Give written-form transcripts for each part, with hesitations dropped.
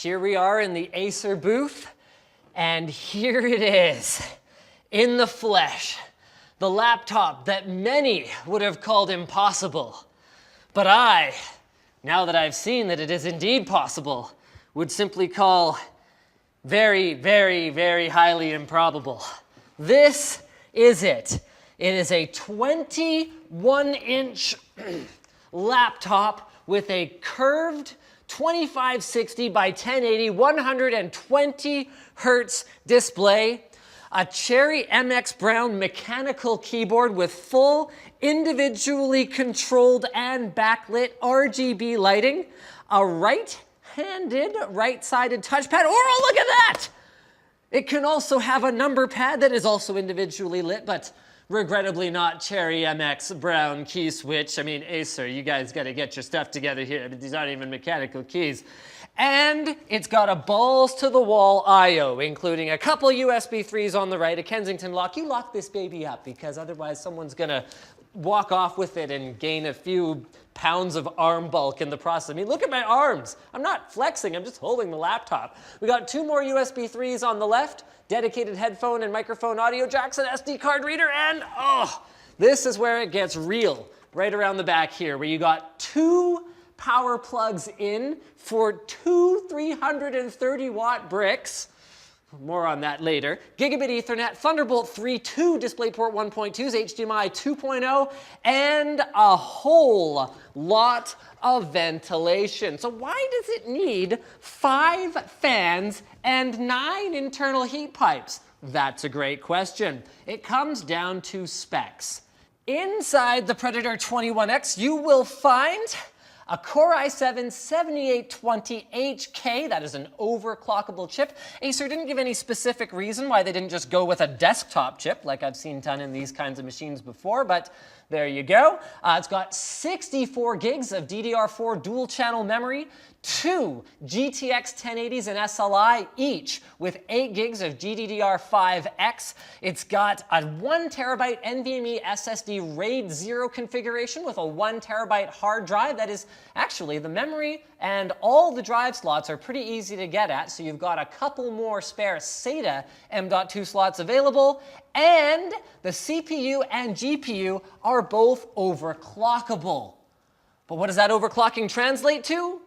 Here we are in the Acer booth, and here it is, in the flesh, the laptop that many would have called impossible. But I, now that I've seen that it is indeed possible, would simply call very, very, very highly improbable. This is it. It is a 21-inch laptop with a curved 2560 by 1080, 120 hertz display, a Cherry MX Brown mechanical keyboard with full, individually controlled and backlit RGB lighting, a right-handed, right-sided touchpad. Oh, look at that! It can also have a number pad that is also individually lit, but regrettably not Cherry MX Brown key switch. I mean, Acer, you guys got to get your stuff together here. I mean, these aren't even mechanical keys. And it's got a balls-to-the-wall I/O, including a couple USB 3s on the right, a Kensington lock. You lock this baby up, because otherwise someone's going to walk off with it and gain a few pounds of arm bulk in the process. I mean, look at my arms. I'm not flexing, I'm just holding the laptop. We got 2 more USB 3s on the left, dedicated headphone and microphone audio jacks, an SD card reader, and oh, this is where it gets real, right around the back here, where you got 2 power plugs in for 2 330-watt bricks. More on that later. Gigabit Ethernet, Thunderbolt 3.2 DisplayPort 1.2's, HDMI 2.0, and a whole lot of ventilation. So why does it need 5 fans and 9 internal heat pipes? That's a great question. It comes down to specs. Inside the Predator 21X, you will find a Core i7-7820HK, that is an overclockable chip. Acer didn't give any specific reason why they didn't just go with a desktop chip, like I've seen done in these kinds of machines before, but there you go. It's got 64 gigs of DDR4 dual channel memory, 2 GTX 1080s and SLI each with 8 gigs of GDDR5X. It's got a 1 terabyte NVMe SSD RAID 0 configuration with a 1 terabyte hard drive. That is actually the memory and all the drive slots are pretty easy to get at, so you've got a couple more spare SATA M.2 slots available, and the CPU and GPU are both overclockable. But what does that overclocking translate to?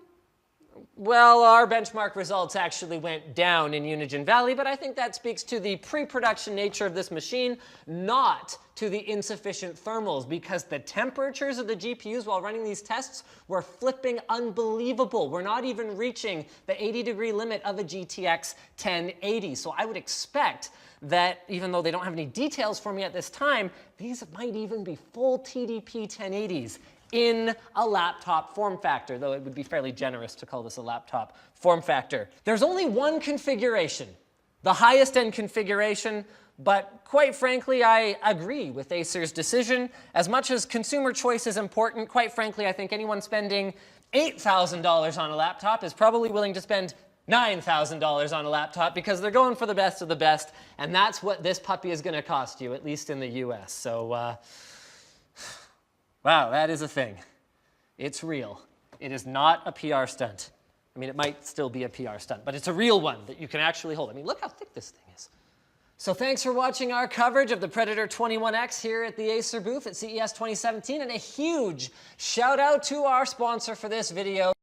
Well, our benchmark results actually went down in Unigine Valley, but I think that speaks to the pre-production nature of this machine, not to the insufficient thermals, because the temperatures of the GPUs while running these tests were flipping unbelievable. We're not even reaching the 80-degree limit of a GTX 1080. So I would expect that, even though they don't have any details for me at this time, these might even be full TDP 1080s in a laptop form factor, though it would be fairly generous to call this a laptop form factor. There's only one configuration, the highest end configuration, but quite frankly, I agree with Acer's decision. As much as consumer choice is important, quite frankly, I think anyone spending $8,000 on a laptop is probably willing to spend $9,000 on a laptop, because they're going for the best of the best, and that's what this puppy is going to cost you, at least in the US. So, wow, that is a thing. It's real. It is not a PR stunt. I mean, it might still be a PR stunt, but it's a real one that you can actually hold. I mean, look how thick this thing is. So thanks for watching our coverage of the Predator 21X here at the Acer booth at CES 2017, and a huge shout out to our sponsor for this video.